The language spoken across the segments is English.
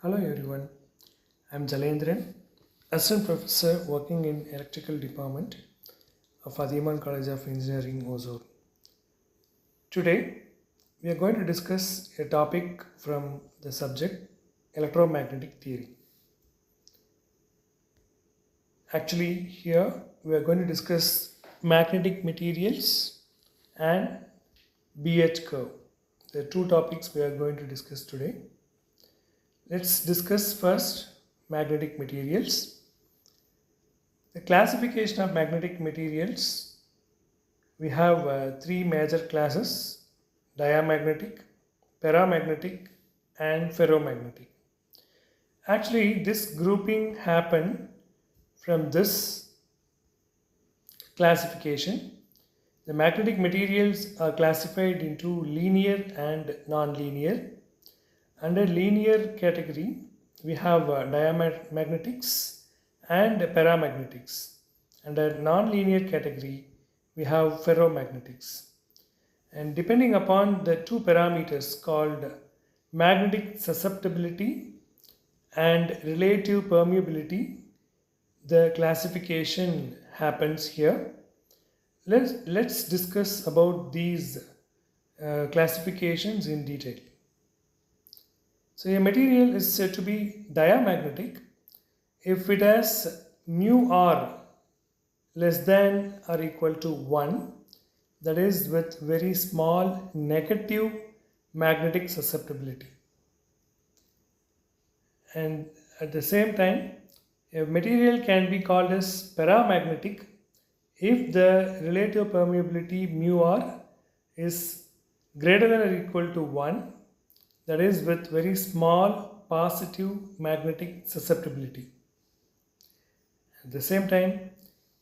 Hello everyone, I'm Jalendran, Assistant Professor working in Electrical Department of Adiman College of Engineering, Hosur. Today, we are going to discuss a topic from the subject electromagnetic theory. Actually, here we are going to discuss magnetic materials and BH curve. The two topics we are going to discuss today. Let's discuss first magnetic materials. The classification of magnetic materials, we have three major classes: diamagnetic, paramagnetic and ferromagnetic. Actually, this grouping happened from this classification. The magnetic materials are classified into linear and non-linear. Under linear category, we have diamagnetics and paramagnetics. Under non-linear category, we have ferromagnetics. And depending upon the two parameters called magnetic susceptibility and relative permeability, the classification happens here. Let's discuss about these classifications in detail. So a material is said to be diamagnetic if it has mu r less than or equal to 1, that is with very small negative magnetic susceptibility. And at the same time, a material can be called as paramagnetic if the relative permeability mu r is greater than or equal to 1, that is with very small positive magnetic susceptibility. At the same time,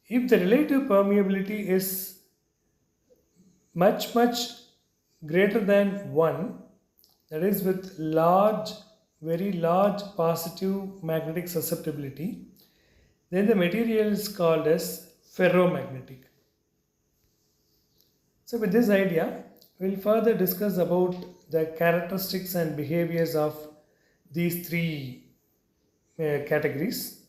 if the relative permeability is much greater than 1, that is with very large positive magnetic susceptibility, then the material is called as ferromagnetic. So with this idea, we'll further discuss about the characteristics and behaviors of these three categories.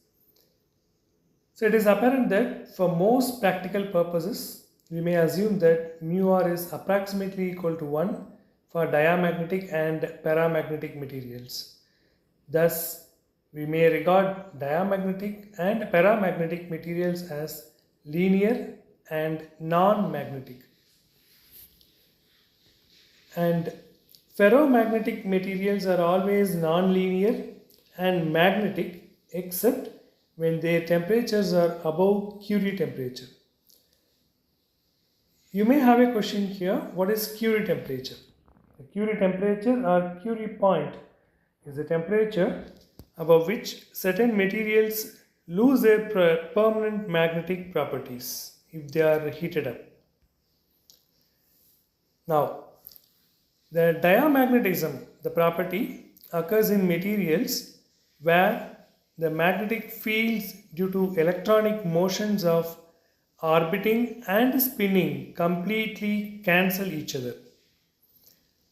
So it is apparent that for most practical purposes, we may assume that mu r is approximately equal to 1 for diamagnetic and paramagnetic materials. Thus, we may regard diamagnetic and paramagnetic materials as linear and non-magnetic. And ferromagnetic materials are always non-linear and magnetic except when their temperatures are above Curie temperature. You may have a question here, what is Curie temperature? The Curie temperature or Curie point is the temperature above which certain materials lose their permanent magnetic properties if they are heated up. Now, the diamagnetism, the property, occurs in materials where the magnetic fields due to electronic motions of orbiting and spinning completely cancel each other.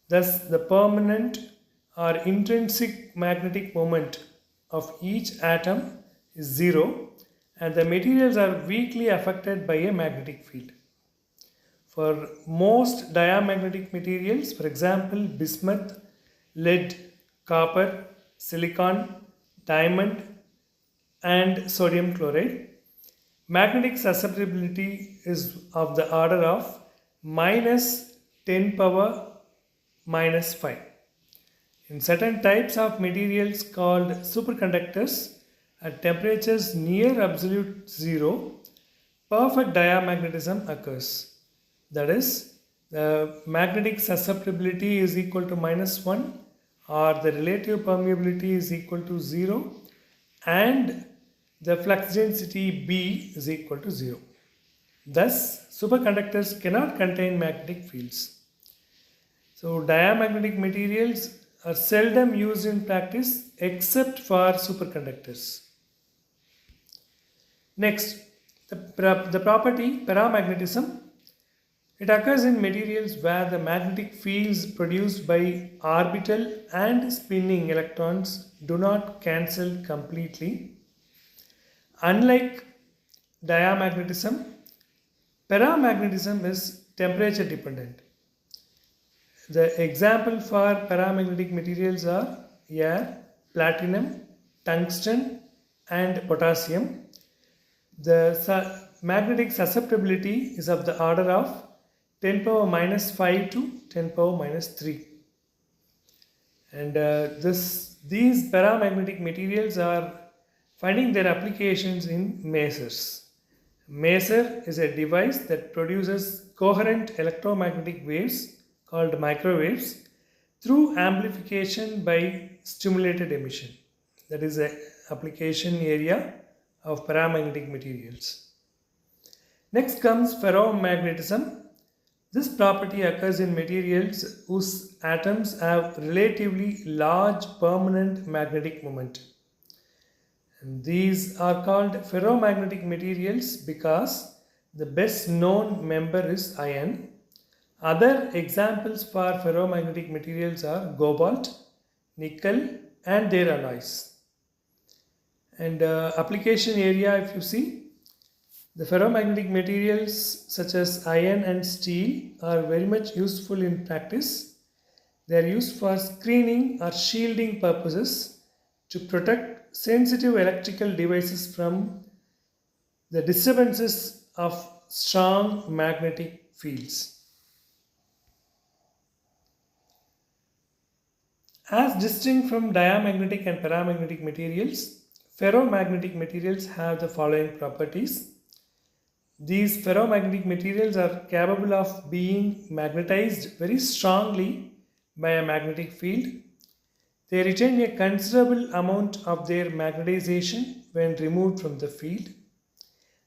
Thus, the permanent or intrinsic magnetic moment of each atom is zero and the materials are weakly affected by a magnetic field. For most diamagnetic materials, for example, bismuth, lead, copper, silicon, diamond, and sodium chloride, magnetic susceptibility is of the order of minus 10 power minus 5. In certain types of materials called superconductors, at temperatures near absolute zero, perfect diamagnetism occurs. That is, the magnetic susceptibility is equal to minus 1 or the relative permeability is equal to 0 and the flux density B is equal to 0. Thus, superconductors cannot contain magnetic fields. So, diamagnetic materials are seldom used in practice except for superconductors. Next, the property paramagnetism It occurs in materials where the magnetic fields produced by orbital and spinning electrons do not cancel completely. Unlike diamagnetism, paramagnetism is temperature dependent. The example for paramagnetic materials are air, platinum, tungsten, and potassium. The magnetic susceptibility is of the order of 10 power minus 5 to 10 power minus 3. And these paramagnetic materials are finding their applications in masers. Maser is a device that produces coherent electromagnetic waves called microwaves through amplification by stimulated emission. That is the application area of paramagnetic materials. Next comes ferromagnetism. This property occurs in materials whose atoms have relatively large permanent magnetic moment. And these are called ferromagnetic materials because the best known member is iron. Other examples for ferromagnetic materials are cobalt, nickel, and their alloys. And application area, if you see, the ferromagnetic materials such as iron and steel are very much useful in practice. They are used for screening or shielding purposes to protect sensitive electrical devices from the disturbances of strong magnetic fields. As distinct from diamagnetic and paramagnetic materials, ferromagnetic materials have the following properties. These ferromagnetic materials are capable of being magnetized very strongly by a magnetic field. They retain a considerable amount of their magnetization when removed from the field.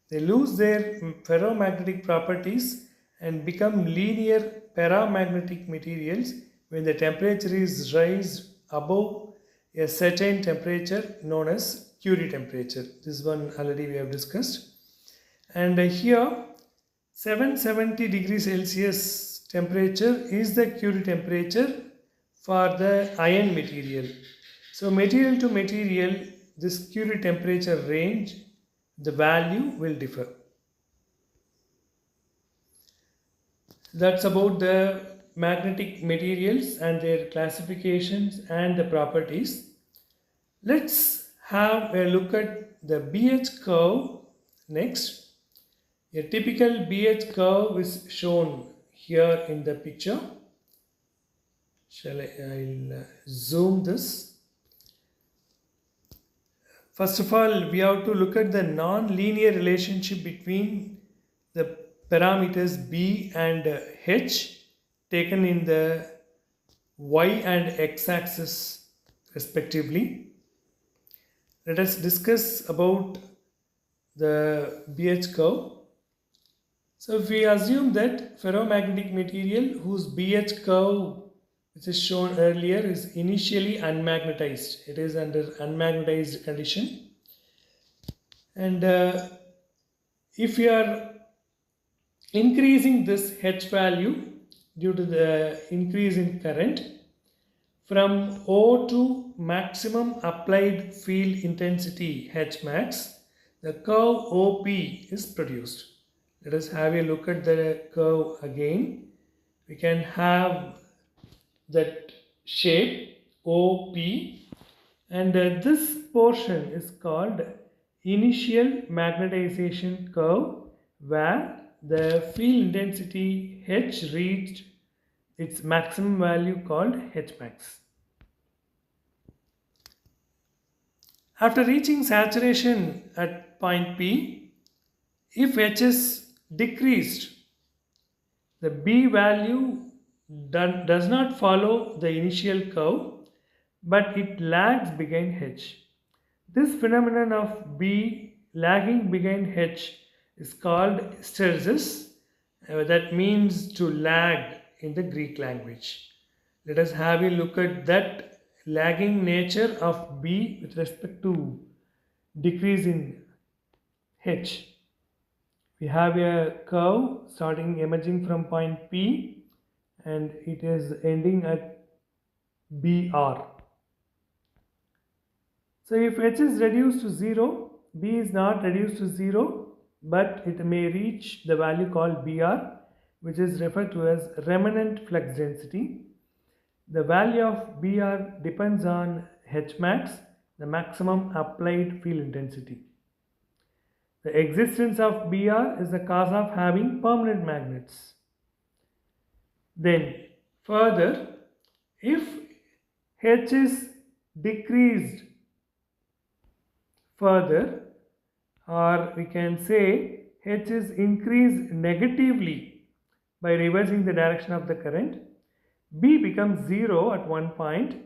They lose their ferromagnetic properties and become linear paramagnetic materials when the temperature is raised above a certain temperature known as Curie temperature. This one already we have discussed. And here 770 degrees Celsius temperature is the Curie temperature for the iron material. So material to material, this Curie temperature range, the value will differ. That's about the magnetic materials and their classifications and the properties. Let's have a look at the BH curve next. A typical BH curve is shown here in the picture. I'll zoom this. First of all, we have to look at the non-linear relationship between the parameters B and H taken in the Y and X axis respectively. Let us discuss about the BH curve. So if we assume that ferromagnetic material whose BH curve which is shown earlier is initially unmagnetized, it is under unmagnetized condition, and if we are increasing this H value due to the increase in current from O to maximum applied field intensity H max, the curve OP is produced. Let us have a look at the curve again. We can have that shape OP, and this portion is called initial magnetization curve, where the field intensity H reached its maximum value called H max. After reaching saturation at point P, if H is decreased, the B value does not follow the initial curve, but it lags behind H. This phenomenon of B lagging behind H is called hysteresis. That means to lag in the Greek language. Let us have a look at that lagging nature of B with respect to decrease in H. We have a curve starting emerging from point P and it is ending at BR. So if H is reduced to 0, B is not reduced to 0, but it may reach the value called BR, which is referred to as remanent flux density. The value of BR depends on H max, the maximum applied field intensity. The existence of BR is the cause of having permanent magnets. Then further, if H is decreased further, or we can say H is increased negatively by reversing the direction of the current, B becomes 0 at one point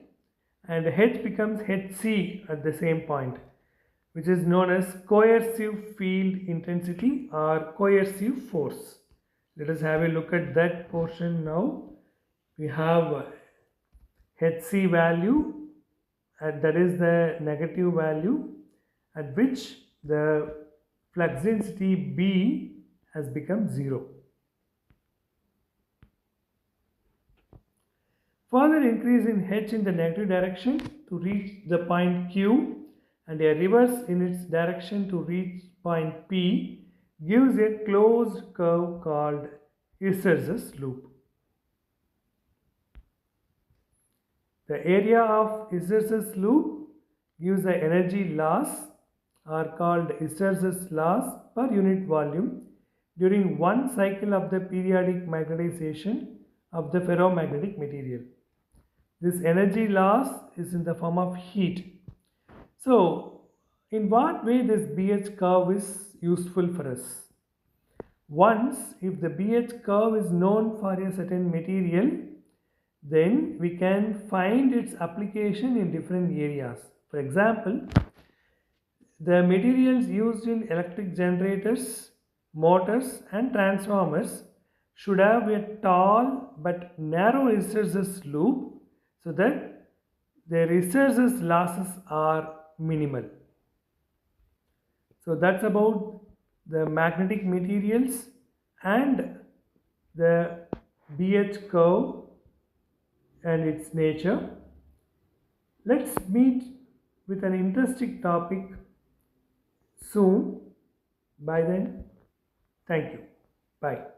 and H becomes HC at the same point, which is known as coercive field intensity or coercive force. Let us have a look at that portion now. We have HC value, and that is the negative value at which the flux density B has become 0. Further increase in H in the negative direction to reach the point Q and a reverse in its direction to reach point P gives a closed curve called Hysterius loop. The area of Hysterius loop gives the energy loss are called Hysterius loss per unit volume during one cycle of the periodic magnetization of the ferromagnetic material. This energy loss is in the form of heat. So, in what way this BH curve is useful for us? Once, if the BH curve is known for a certain material, then we can find its application in different areas. For example, the materials used in electric generators, motors and transformers should have a tall but narrow hysteresis loop so that their hysteresis losses are minimal. So that's about the magnetic materials and the BH curve and its nature. Let's meet with an interesting topic soon. By then, thank you. Bye.